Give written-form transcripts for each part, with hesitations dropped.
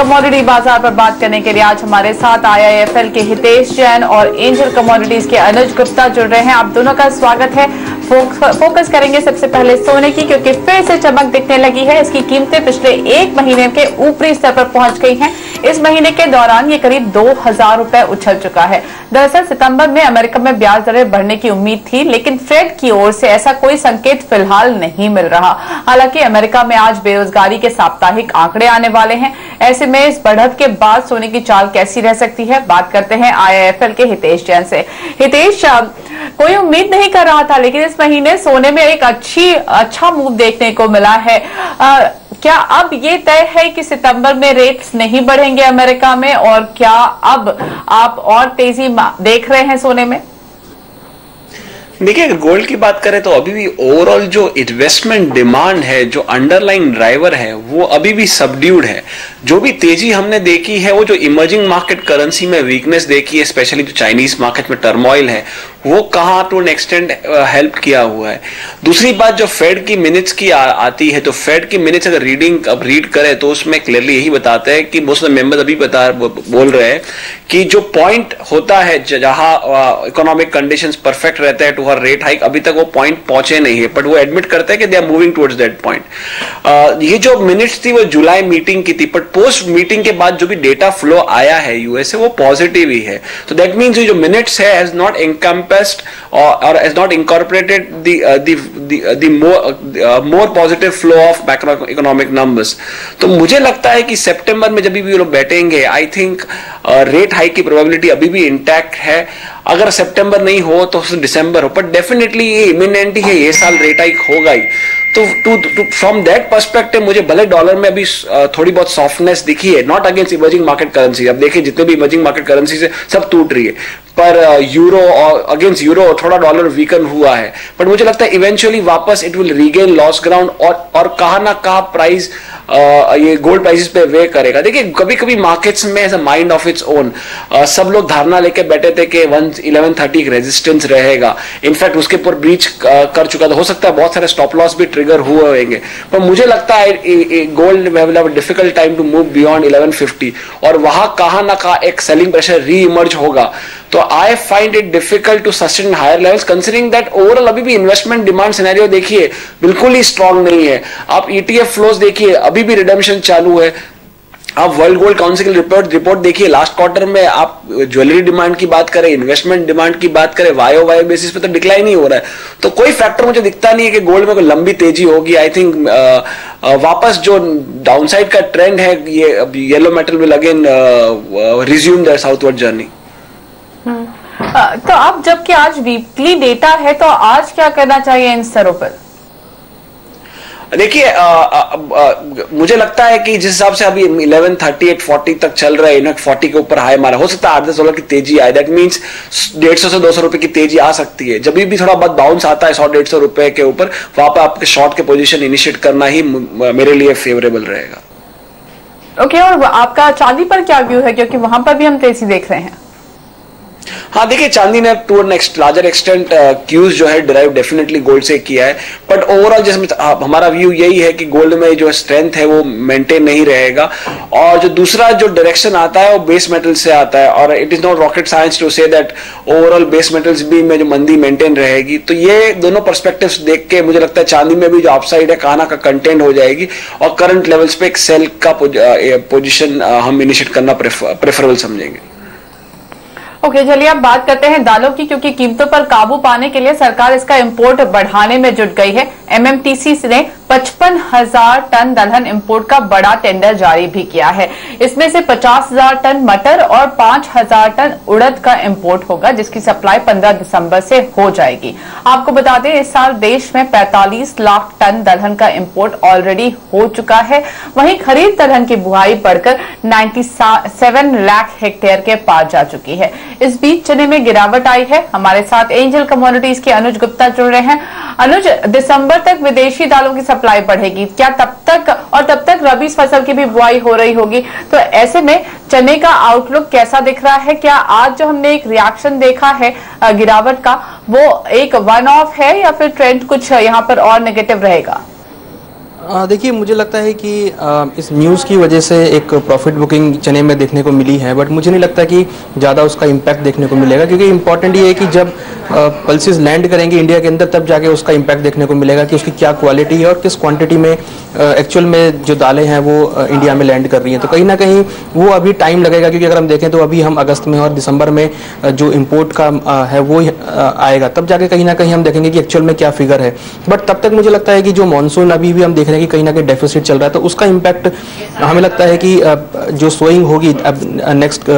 Commodity बाजार पर बात करने के लिए आज हमारे साथ IIFL के हितेश जैन और एंजल कमोडिटीज के अनुज गुप्ता जुड़ रहे हैं। आप दोनों का स्वागत है। फोकस करेंगे सबसे पहले सोने की, क्योंकि फिर से चमक दिखने लगी है। इसकी कीमतें पिछले एक महीने के ऊपरी स्तर पर पहुंच गई हैं। इस महीने के दौरान ये करीब 2000 रुपए उछल चुका है। दरअसल सितंबर में अमेरिका में ब्याज दरें बढ़ने की उम्मीद थी, लेकिन फेड की ओर से ऐसा कोई संकेत फिलहाल नहीं मिल रहा। हालांकि अमेरिका में आज बेरोजगारी के साप्ताहिक आंकड़े आने वाले हैं। ऐसे में इस बढ़त के बाद सोने की चाल कैसी रह सकती है, बात करते हैं IIFL के हितेश जैन से। हितेश, कोई उम्मीद नहीं कर रहा था, लेकिन इस महीने सोने में एक अच्छा मूव देखने को मिला है। क्या अब ये तय है कि सितंबर में रेट्स नहीं बढ़ेंगे अमेरिका में, और क्या अब आप और तेजी देख रहे हैं सोने में? देखिए, अगर गोल्ड की बात करें तो अभी भी ओवरऑल जो इन्वेस्टमेंट डिमांड है, जो अंडरलाइन ड्राइवर है, वो अभी भी सबड्यूड है। जो भी तेजी हमने देखी है वो जो इमर्जिंग मार्केट करेंसी में वीकनेस देखी है, स्पेशली जो चाइनीज मार्केट में टर्मोइल है, वो कहाँ टू एन एक्सटेंट हेल्प किया हुआ है। दूसरी बात जो फेड की मिनट्स की आती है, तो फेड की मिनट्स अगर रीड करें तो उसमें क्लियरली यही बताते हैं कि मोस्ट ऑफ द मेंबर्स अभी बोल रहे हैं कि जो पॉइंट होता है जहां इकोनॉमिक कंडीशंस परफेक्ट रहते हैं टू हर रेट हाइक, अभी तक वो पॉइंट पहुंचे नहीं है, बट वो एडमिट करते हैं कि they are moving towards that point. ये जो मिनट्स थी वो जुलाई मीटिंग की थी, बट पोस्ट मीटिंग के बाद जो भी डेटा फ्लो आया है यूएस से वो पॉजिटिव ही है। तो दैट मीन्स जो मिनट्स है has not encompassed or has not incorporated the more positive flow of macroeconomic numbers। तो मुझे लगता है कि सितंबर में जब भी लोग बैठेंगे, आई थिंक रेट हाइक की प्रोबेबिलिटी अभी भी इंटैक्ट है। अगर सितंबर नहीं हो तो दिसंबर हो, पर डेफिनेटली ये इमिनेंट है, ये साल रेट हाइक होगा ही। तो फ्रॉम दैट पर्सपेक्टिव मुझे भले डॉलर में अभी थोड़ी बहुत सॉफ्टनेस दिखी है, not against emerging market currency. अब देखिए जितने भी इमर्जिंग मार्केट करेंसी से सब टूट रही है, पर यूरो और अगेंस्ट यूरो थोड़ा डॉलर वीकन हुआ है, बट मुझे लगता है इवेंचुअली वापस it will regain loss ground और कहा ना कहा प्राइस ये गोल्ड प्राइसेस पे वे करेगा। देखिए कभी कभी मार्केट्स में ऐसा माइंड ऑफ इट्स ओन, सब लोग धारणा लेके बैठे थे कि 1130 एक रेजिस्टेंस रहेगा, इनफैक्ट उसके ऊपर ब्रीच कर चुका था। हो सकता है बहुत सारे स्टॉप लॉस भी ट्रिगर हुए होंगे, पर मुझे लगता है gold will have a difficult time to move beyond 1150, और वहां कहा ना कहा एक सेलिंग प्रेशर री इमर्ज होगा। तो I find it difficult to sustain higher levels, considering that overall अभी भी इन्वेस्टमेंट डिमांड सिनेरियो देखिए बिल्कुल ही स्ट्रांग नहीं है। आप ETF फ्लोज देखिए, अभी भी रिडम्पशन चालू है। आप वर्ल्ड गोल्ड काउंसिल रिपोर्ट देखिए, लास्ट क्वार्टर में आप ज्वेलरी डिमांड की बात करें, इन्वेस्टमेंट डिमांड की बात करें, YOY बेसिस पे तो डिक्लाइन ही हो रहा है। तो कोई फैक्टर मुझे दिखता नहीं है कि गोल्ड में कोई लंबी तेजी होगी। आई थिंक वापस जो डाउनसाइड का ट्रेंड है, ये yellow metal will again resume their southward journey. तो अब जबकि आज वीकली डेटा है, तो आज क्या करना चाहिए इन स्तरों पर? देखिए मुझे लगता है कि जिस हिसाब से अभी 1138-40 तक चल रहा है, 40 के ऊपर हाई मारा, हो सकता है 8-10 डॉलर की तेजी आए। दैट मींस 150 से 200 रुपए की तेजी आ सकती है। जब भी थोड़ा बहुत बाउंस आता है 100-150 रुपए के ऊपर, वहां पर आपके शॉर्ट के पोजीशन इनिशिएट करना ही मेरे लिए फेवरेबल रहेगा। ओके, और आपका चांदी पर क्या व्यू है, क्योंकि वहां पर भी हम तेजी देख रहे हैं? हाँ देखिए, चांदी ने टू लार्जर एक्सटेंट क्यूज जो है डिराइव डेफिनेटली गोल्ड से किया है, बट ओवरऑल जिसमें हमारा व्यू यही है कि गोल्ड में जो स्ट्रेंथ है वो मेंटेन नहीं रहेगा। और जो दूसरा जो डायरेक्शन आता है वो बेस मेटल से आता है, और it is not rocket science to say that overall base metals भी में जो मंदी मेंटेन रहेगी। तो ये दोनों पर्सपेक्टिव्स देख के मुझे लगता है चांदी में भी जो अपसाइड है काना का कंटेंट हो जाएगी, और करंट लेवल्स पे एक सेल का पोजिशन हम इनिशिएट करना प्रेफरेबल समझेंगे। ओके, चलिए अब बात करते हैं दालों की, क्योंकि कीमतों पर काबू पाने के लिए सरकार इसका इंपोर्ट बढ़ाने में जुट गई है। MMTC ने 55,000 टन दलहन इंपोर्ट का बड़ा टेंडर जारी भी किया है। इसमें से 50,000 टन मटर और 5,000 टन उड़द का इंपोर्ट होगा, जिसकी सप्लाई 15 दिसंबर से हो जाएगी। आपको बता दें, इस साल देश में 45 लाख टन दलहन का इंपोर्ट ऑलरेडी हो चुका है। वहीं खरीद दलहन की बुआई बढ़कर 97 लाख हेक्टेयर के पार जा चुकी है। इस बीच चने में गिरावट आई है। हमारे साथ एंजल कमोडिटीज के अनुज गुप्ता जुड़ रहे हैं। अनुज, दिसंबर तक विदेशी दालों की सप्लाई बढ़ेगी क्या? तब तक रबी फसल की भी बुआई हो रही होगी, तो ऐसे में चने का आउटलुक कैसा दिख रहा है? क्या आज जो हमने एक रिएक्शन देखा है गिरावट का, वो एक वन ऑफ है या फिर ट्रेंड कुछ यहाँ पर और नेगेटिव रहेगा? देखिए, मुझे लगता है कि इस न्यूज़ की वजह से एक प्रॉफिट बुकिंग चने में देखने को मिली है, बट मुझे नहीं लगता कि ज़्यादा उसका इम्पैक्ट देखने को मिलेगा, क्योंकि इम्पॉर्टेंट ये है कि जब पल्सेस लैंड करेंगे इंडिया के अंदर तब जाके उसका इम्पैक्ट देखने को मिलेगा कि उसकी क्या क्वालिटी है और किस क्वांटिटी में एक्चुअल में जो दालें हैं वो इंडिया में लैंड कर रही हैं। तो कहीं ना कहीं वो अभी टाइम लगेगा, क्योंकि अगर हम देखें तो अभी हम अगस्त में और दिसंबर में जो इम्पोर्ट का है वो आएगा, तब जाके कहीं ना कहीं हम देखेंगे कि एक्चुअल में क्या फिगर है। बट तब तक मुझे लगता है कि जो मानसून अभी भी हम देख रहे हैं कि कहीं ना कहीं डेफिसिट चल रहा है, तो उसका इम्पैक्ट हमें लगता है कि जो सोइंग होगी अब नेक्स्ट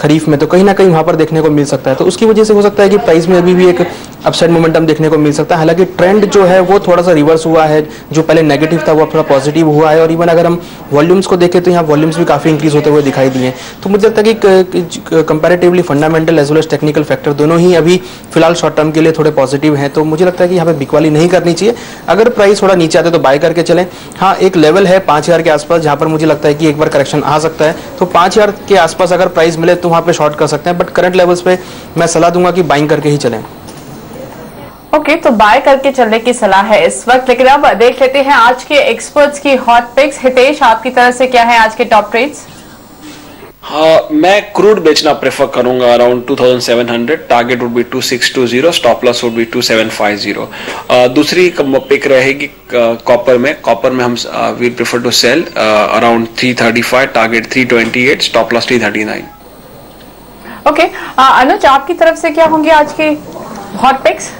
खरीफ में, तो कहीं ना कहीं वहाँ पर देखने को मिल सकता है। तो उसकी वजह से हो सकता है कि प्राइस में अभी भी एक अपसाइड मोमेंटम देखने को मिल सकता है। हालांकि ट्रेंड जो है वो थोड़ा सा रिवर्स हुआ है, जो पहले नेगेटिव था वो थोड़ा पॉजिटिव हुआ है, और इवन अगर हम वॉल्यूम्स को देखें तो यहाँ वॉल्यूम्स भी काफ़ी इंक्रीज होते हुए दिखाई दिए। तो मुझे लगता है कि comparatively fundamental as well as technical factor दोनों ही अभी फिलहाल शॉर्ट टर्म के लिए थोड़े पॉजिटिव हैं। तो मुझे लगता है कि यहाँ पे बिकवाली नहीं करनी चाहिए। अगर प्राइस थोड़ा नीचे आते तो बाय करके चलें। हाँ, एक लेवल है 5000 के आसपास जहाँ पर मुझे लगता है कि एक बार करेक्शन आ सकता है, तो 5000 के आसपास अगर प्राइस मिले तो वहाँ पे शॉर्ट कर सकते हैं, बट करंट लेवल्स पे मैं सलाह दूंगा कि बाइंग करके ही चलें। ओके, तो बाय करके चलने की सलाह है इस वक्त। लेकिन अब देख लेते हैं आज के एक्सपर्ट्स की हॉट पिक्स। हितेश, आपकी तरफ से क्या है आज के टॉप ट्रेड्स? हाँ, मैं क्रूड बेचना प्रेफर करूंगा around 2700। Target would be 2620, stop loss would be 2750। दूसरी पिक रहेगी कॉपर में। कॉपर में हम we prefer to sell around 335, target 328, stop loss 339। Okay, Anuj, आपकी तरफ से क्या होंगे आज के हॉट पिक्स?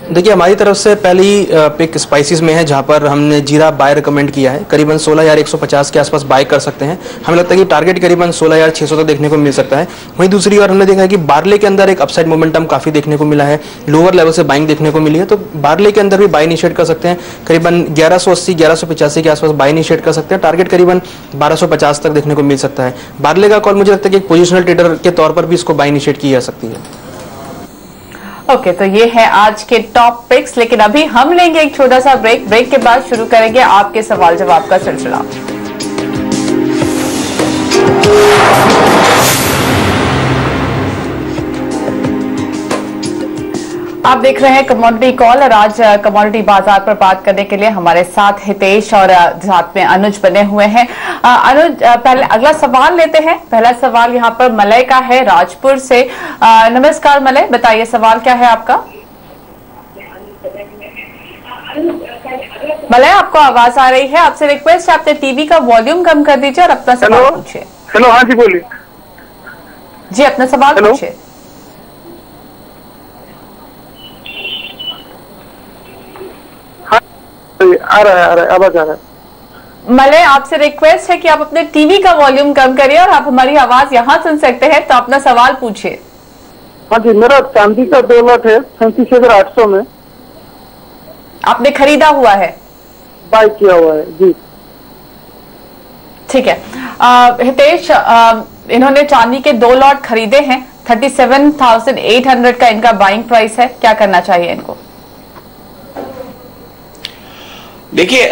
देखिए, हमारी तरफ से पहली पिक स्पाइसेस में है, जहां पर हमने जीरा बाय रिकमेंड किया है। करीबन 16150 के आसपास बाय कर सकते हैं। हमें लगता है कि टारगेट करीबन 16600 तक देखने को मिल सकता है। वहीं दूसरी ओर हमने देखा है कि बार्ले के अंदर एक अपसाइड मोमेंटम काफी देखने को मिला है, लोअर लेवल से बाइंग देखने को मिली है, तो बार्ले के अंदर भी बाय इनिशिएट कर सकते हैं। करीबन 1180 1185 के आसपास बाय इनिशिएट कर सकते हैं। टारगेट करीबन 1250 तक देखने को मिल सकता है। बार्ले का कॉल मुझे लगता है कि एक पोजिशनल ट्रेडर के तौर पर भी इसको बाय इनिशिएट की जा सकती है। ओके, तो ये है आज के टॉप पिक्स। लेकिन अभी हम लेंगे एक छोटा सा ब्रेक। ब्रेक के बाद शुरू करेंगे आपके सवाल जवाब का सिलसिला। आप देख रहे हैं कमोडिटी कॉल, और आज कमोडिटी बाजार पर बात करने के लिए हमारे साथ हितेश और साथ में अनुज बने हुए हैं। अनुज, पहले अगला सवाल लेते हैं। पहला सवाल यहाँ पर मलय का है, राजपुर से। नमस्कार मलय, बताइए सवाल क्या है आपका? मलय, आपको आवाज आ रही है? आपसे रिक्वेस्ट है, अपने टीवी का वॉल्यूम कम कर दीजिए और अपना सवाल पूछिए। हेलो, हाँ जी बोलिए। जी, अपना सवाल पूछिए। आ रहा है, आवाज आ रहा है। मलय, आपसे रिक्वेस्ट है कि आप अपने टीवी का वॉल्यूम कम करिए और आप हमारी आवाज यहाँ सुन सकते हैं, तो अपना सवाल पूछिए। हाँ जी, मेरा चांदी का 2 लॉट है 37,800 में। आपने खरीदा हुआ है? बाय किया हुआ है जी। ठीक है। हितेश, इन्होंने चांदी के 2 लॉट खरीदे हैं। 37,800 का इनका बाइंग प्राइस है। क्या करना चाहिए इनको? देखिए,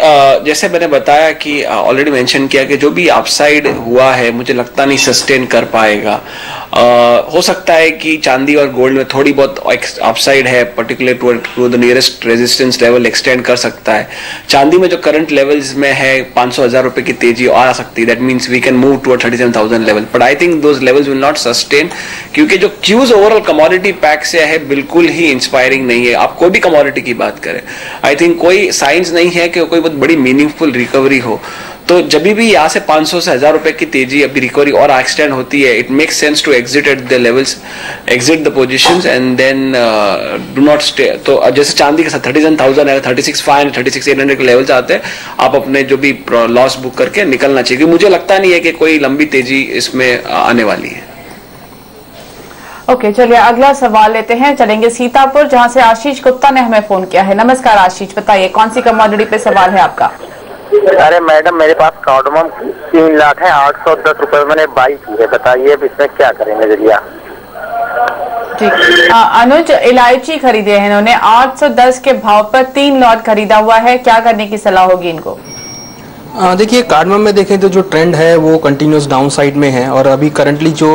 जैसे मैंने बताया कि ऑलरेडी मेंशन किया कि जो भी अपसाइड हुआ है मुझे लगता नहीं सस्टेन कर पाएगा। हो सकता है कि चांदी और गोल्ड में थोड़ी बहुत अपसाइड है, particular to the nearest resistance level extend कर सकता है। चांदी में जो करंट लेवल्स में है 500,000 रुपए की तेजी आ सकती है। That means we can move to 37,000 level, but I think those levels will not sustain, क्योंकि जो क्यूज ओवरऑल कमोडिटी पैक से है बिल्कुल ही इंस्पायरिंग नहीं है। आप कोई भी कमोडिटी की बात करें, आई थिंक कोई साइंस नहीं है कि कोई बहुत बड़ी मीनिंगफुल रिकवरी हो। तो जब भी यहाँ से 500 से 1000 रुपए की तेजी अभी रिकवरी और एक्सटेंड होती है, it makes sense to exit at the levels, exit the positions and then do not stay. तो जैसे चांदी के साथ 37,000 है, 36,500, 36,800 के लेवल्स आते हैं, आप अपने जो भी लॉस बुक करके निकलना चाहिए। मुझे लगता नहीं है कि कोई लंबी तेजी इसमें आने वाली है। ओके, चलिए अगला सवाल लेते हैं। चलेंगे सीतापुर, जहां से आशीष गुप्ता ने हमें फोन किया है। नमस्कार आशीष, बताइए कौन सी कमोडिटी पे सवाल है आपका? अरे मैडम, मेरे पास कार्डमम 3 लाख है, 810 रुपए मैंने बाई की है। बताइए अब इसमें क्या करेंगे नजरिया? जी, अनुज, इलायची खरीदे हैं इन्होंने 810 के भाव पर 3 लॉट खरीदा हुआ है। क्या करने की सलाह होगी इनको? देखिए, कार्डमम में देखें तो जो ट्रेंड है वो कंटिन्यूस डाउन साइड में है, और अभी करंटली जो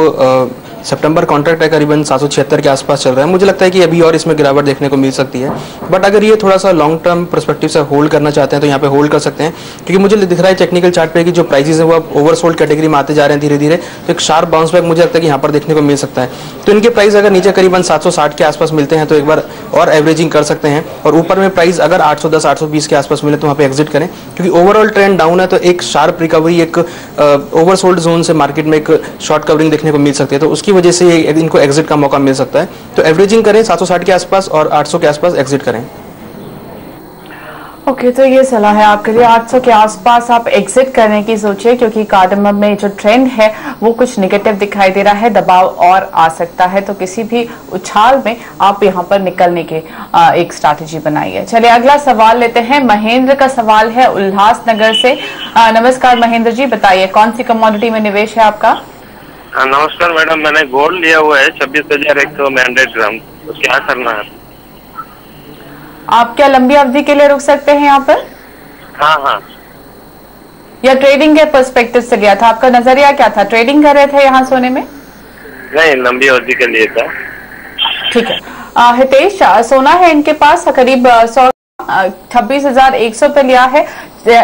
सितंबर कॉन्ट्रैक्ट है करीबन 776 के आसपास चल रहा है। मुझे लगता है कि अभी और इसमें गिरावट देखने को मिल सकती है, बट अगर ये थोड़ा सा लॉन्ग टर्म पर्सपेक्टिव से होल्ड करना चाहते हैं तो यहाँ पे होल्ड कर सकते हैं, क्योंकि मुझे दिख रहा है टेक्निकल चार्ट पे कि जो प्राइसेस है वो अब ओवरसोल्ड कैटेगरी में आते जा रहे हैं धीरे धीरे, तो एक शार्प बाउंस बैक मुझे लगता है कि यहाँ पर देखने को मिल सकता है। तो इनके प्राइस अगर नीचे करीबन 760 के आसपास मिलते हैं तो एक बार और एवरेजिंग कर सकते हैं, और ऊपर में प्राइस अगर 810 820 के आसपास मिले तो वहाँ पे एग्जिट करें, क्योंकि ओवरऑल ट्रेंड डाउन है। तो एक शार्प रिकवरी, एक ओवरसोल्ड जोन से मार्केट में एक शॉर्ट कवरिंग देखने को मिल सकती है, तो उसकी वजह से इनको एग्जिट का मौका मिल सकता है। तो एवरेजिंग करें 760 के आसपास और 800 के आसपास एग्जिट करें। ओके, तो ये सलाह है आपके लिए, 800 के आसपास आप एग्जिट करने की सोचिए, क्योंकि कार्डमम में जो ट्रेंड है वो कुछ नेगेटिव दिखाई दे रहा है, दबाव और आ सकता है, तो किसी भी उछाल में आप यहाँ पर निकलने के एक स्ट्रैटेजी बनाइए। चलिए अगला सवाल लेते हैं। महेंद्र का सवाल है उल्लासनगर से। नमस्कार महेंद्र जी, बताइए कौन सी कमोडिटी में निवेश है आपका? नमस्कार मैडम, मैंने गोल्ड लिया हुआ है 26,100 में 100 ग्राम, तो क्या करना है? आप क्या लंबी अवधि के लिए रुक सकते हैं यहाँ पर? हाँ, या ट्रेडिंग के पर्सपेक्टिव से लिया था? आपका नजरिया क्या था? ट्रेडिंग कर रहे थे यहाँ सोने में? नहीं, लंबी अवधि के लिए था। ठीक है। हितेश, सोना है इनके पास करीब 26,100 पे लिया है,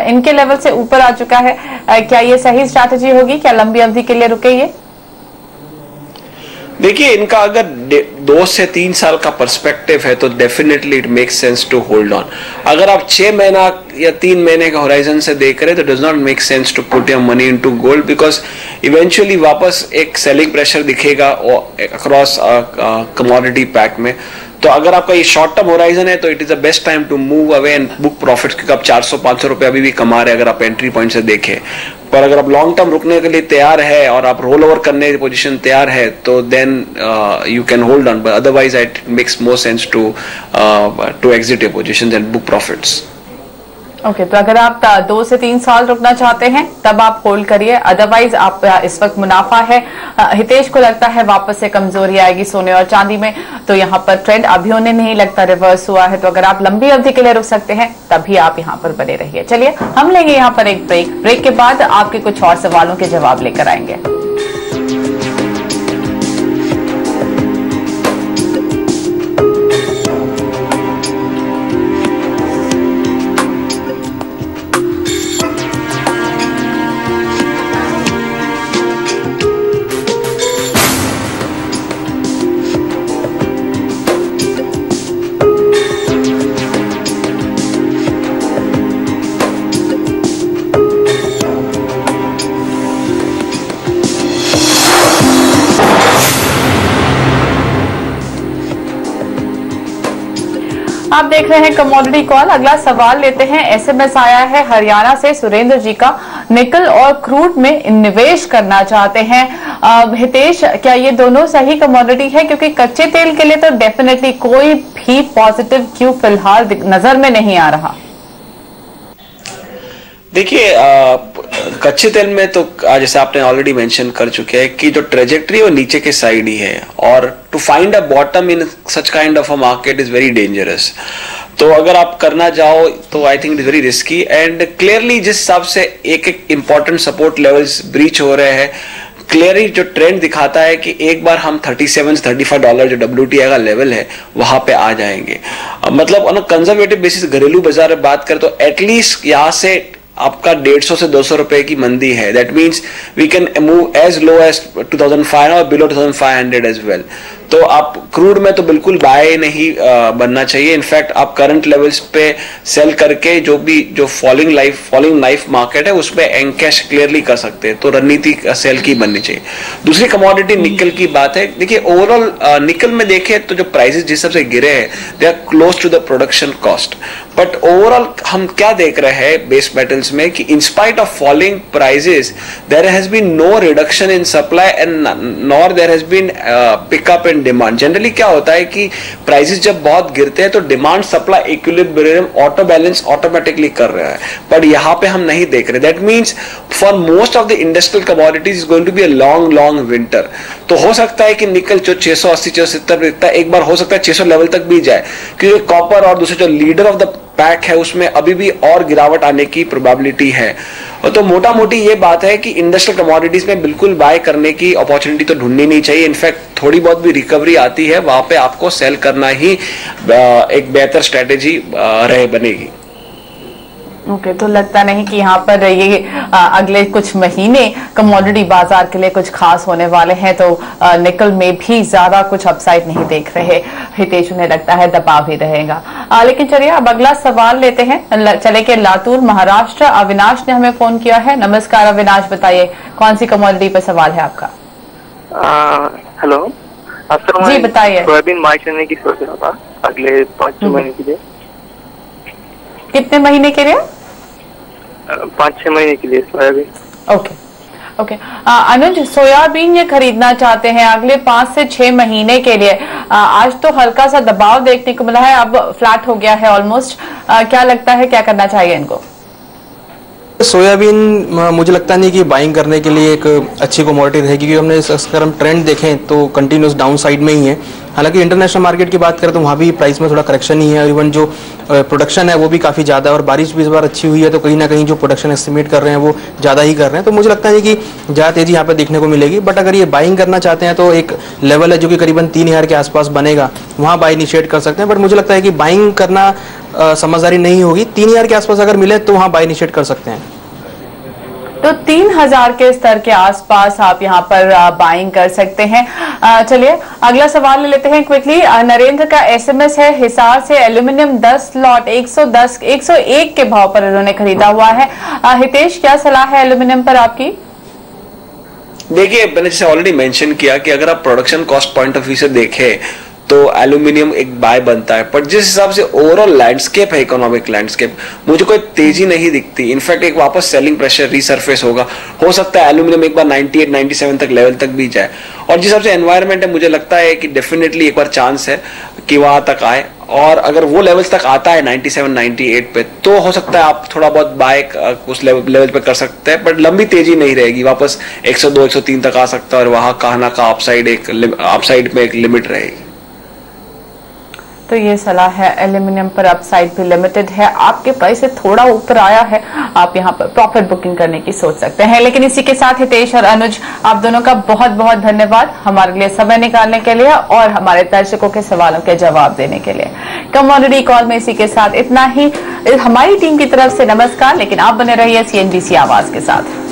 इनके लेवल से ऊपर आ चुका है। क्या ये सही स्ट्रैटेजी होगी? क्या लंबी अवधि के लिए रुके ये? देखिए, इनका अगर 2 से 3 साल का पर्सपेक्टिव है तो definitely it makes sense to hold on. अगर आप 6 महीना या 3 महीने का होराइजन से देख रहे हैं तो does not make sense to put your money into gold, because eventually वापस एक सेलिंग प्रेशर दिखेगा अक्रॉस कमोडिटी पैक में। तो अगर आपका ये शॉर्ट टर्म होराइजन है तो it is the best time to move away and book profits, क्योंकि आप 400-500 रुपए अभी भी कमा रहे हैं अगर आप एंट्री पॉइंट से देखें। पर अगर आप लॉन्ग टर्म रुकने के लिए तैयार है और आप रोल ओवर करने की पोजीशन तैयार है तो then you can hold on, but otherwise it makes more sense to exit your positions and book profits. Okay, तो अगर आप 2 से 3 साल रुकना चाहते हैं तब आप होल्ड करिए, अदरवाइज आप इस वक्त मुनाफा है। हितेश को लगता है वापस से कमजोरी आएगी सोने और चांदी में, तो यहाँ पर ट्रेंड अभी उन्हें नहीं लगता रिवर्स हुआ है, तो अगर आप लंबी अवधि के लिए रुक सकते हैं तभी आप यहाँ पर बने रहिए। चलिए हम लेंगे यहाँ पर एक ब्रेक के बाद आपके कुछ और सवालों के जवाब लेकर आएंगे। आप देख रहे हैं कमोडिटी कॉल। अगला सवाल लेते हैं। एसएमएस आया है हरियाणा से सुरेंद्र जी का, निकल और क्रूड में निवेश करना चाहते हैं। हितेश, क्या ये दोनों सही कमोडिटी है? क्योंकि कच्चे तेल के लिए तो डेफिनेटली कोई भी पॉजिटिव क्यू फिलहाल नजर में नहीं आ रहा। देखिए, कच्चे तेल में तो जैसे आपने ऑलरेडी मेंशन कर चुके हैं कि जो ट्रेजेक्ट्री वो नीचे के साइड ही है, और to find a bottom in such kind of a market is very dangerous. तो अगर आप करना चाहो तो I think it is very risky, and clearly जिस हिसाब से एक एक इंपॉर्टेंट सपोर्ट लेवल्स ब्रीच हो रहे हैं, क्लियरली जो ट्रेंड दिखाता है कि एक बार हम $37-35 जो WTI का लेवल है वहां पे आ जाएंगे। मतलब ऑन अ कंजर्वेटिव बेसिस घरेलू बाजार में बात करें तो एटलीस्ट यहां से आपका 150 से 200 रुपए की मंदी है। That means we can move as low as 2005 और बिलो 2500 एज वेल। तो आप क्रूड में तो बिल्कुल बाय नहीं बनना चाहिए। इनफैक्ट आप करंट लेवल्स पे सेल करके जो फॉलिंग लाइफ मार्केट है उसमें एंकैश क्लियरली कर सकते हैं। तो रणनीति सेल की बननी चाहिए। दूसरी कमोडिटी निकल की बात है। देखिए, ओवरऑल निकल में देखें तो जो प्राइसेस जिस हिसाब से गिरे हैं they are close to the production cost, but overall हम क्या देख रहे हैं बेस मेटल्स में कि in spite of falling prices there has been no reduction in supply and nor there has been pickup in demand. Generally क्या होता है कि प्राइसेस जब बहुत गिरते हैं तो demand supply equilibrium auto balance automatically कर रहा है, पर यहां पे हम नहीं देख रहे। That means for most of the industrial commodities is going to be a long winter. तो हो सकता है कि निकल जो 680-670 एक बार हो सकता है 600 लेवल तक भी जाए, क्योंकि कॉपर और दूसरे जो लीडर ऑफ द पैक है उसमें अभी भी और गिरावट आने की प्रोबेबिलिटी है। तो मोटा मोटी ये बात है कि इंडस्ट्रियल कमोडिटीज में बिल्कुल बाय करने की अपॉर्चुनिटी तो ढूंढनी नहीं चाहिए। इनफैक्ट थोड़ी बहुत भी रिकवरी आती है वहां पे आपको सेल करना ही एक बेहतर स्ट्रेटेजी रहे बनेगी। ओके, तो लगता नहीं कि यहाँ पर ये अगले कुछ महीने कमोडिटी बाजार के लिए कुछ खास होने वाले हैं, तो निकल में भी ज्यादा कुछ अपसाइड नहीं देख रहे हितेश, उन्हें लगता है दबाव ही रहेगा। लेकिन चलिए अब अगला सवाल लेते हैं। चले के लातूर महाराष्ट्र, अविनाश ने हमें फोन किया है। नमस्कार अविनाश, बताइए कौन सी कमोडिटी पर सवाल है आपका? हेलो जी बताइए। सोयाबीन बाय करने की सोच रहा था अगले 5-6 महीने के लिए। कितने महीने के लिए? 5-6 महीने के लिए सोयाबीन। ओके, अनुज सोयाबीन ये खरीदना चाहते हैं अगले 5 से 6 महीने के लिए। आज तो हल्का सा दबाव देखने को मिला है, अब फ्लैट हो गया है ऑलमोस्ट। क्या लगता है क्या करना चाहिए इनको? सोयाबीन मुझे लगता नहीं कि बाइंग करने के लिए एक अच्छी कमोडिटी रहेगी, क्योंकि हमने अगर हम ट्रेंड देखें तो कंटिन्यूस डाउन साइड में ही है। हालांकि इंटरनेशनल मार्केट की बात करें तो वहाँ भी प्राइस में थोड़ा करेक्शन ही है, और इवन जो प्रोडक्शन है वो भी काफ़ी ज़्यादा है, और बारिश भी इस बार अच्छी हुई है, तो कहीं ना कहीं जो प्रोडक्शन एस्टिमेट कर रहे हैं वो ज़्यादा ही कर रहे हैं। तो मुझे लगता है कि ज़्यादा तेज़ी यहाँ पर देखने को मिलेगी। बट अगर ये बाइंग करना चाहते हैं तो एक लेवल है जो कि करीबन 3000 के आसपास बनेगा, वहाँ बाई इनिशिएट कर सकते हैं। बट मुझे लगता है कि बाइंग करना समझदारी नहीं होगी। 3000 के आसपास अगर मिले तो वहाँ बाई इनिशिएट कर सकते हैं। तो 3000 के स्तर के आसपास आप यहाँ पर बाइंग कर सकते हैं। चलिए अगला सवाल ले लेते हैं क्विकली। नरेंद्र का एसएमएस है, हिसार से एल्यूमिनियम 10 लॉट 101 के भाव पर उन्होंने खरीदा हुआ है। हितेश क्या सलाह है एल्यूमिनियम पर आपकी? देखिए मैंने जैसे ऑलरेडी मेंशन किया कि अगर आप production cost point of view से देखें तो एल्यूमिनियम एक बाय बनता है, पर जिस हिसाब से ओवरऑल लैंडस्केप है, इकोनॉमिक लैंडस्केप, मुझे कोई तेजी नहीं दिखती। इनफैक्ट एक वापस सेलिंग प्रेशर रीसरफेस होगा, हो सकता है एल्यूमिनियम एक बार 98-97 तक लेवल तक भी जाए। और जिस हिसाब से एनवायरमेंट है, मुझे लगता है कि डेफिनेटली एक बार चांस है कि वहां तक आए, और अगर वो लेवल्स तक आता है 97-98 पे, तो हो सकता है आप थोड़ा बहुत बाय उस लेवल पे कर सकते हैं, बट लंबी तेजी नहीं रहेगी। वापस 102-103 तक आ सकता है, और वहां कहा ना कहा अपसाइड में एक लिमिट रहेगी। तो ये सलाह है, एल्यूमिनियम पर अपसाइड भी लिमिटेड है। आपके प्राइस से थोड़ा ऊपर आया है, आप यहाँ पर प्रॉफिट बुकिंग करने की सोच सकते हैं। लेकिन इसी के साथ हितेश और अनुज, आप दोनों का बहुत बहुत धन्यवाद हमारे लिए समय निकालने के लिए और हमारे दर्शकों के सवालों के जवाब देने के लिए। कमोडिटी कॉल में इसी के साथ इतना ही। हमारी टीम की तरफ से नमस्कार, लेकिन आप बने रहिए CNBC आवाज के साथ।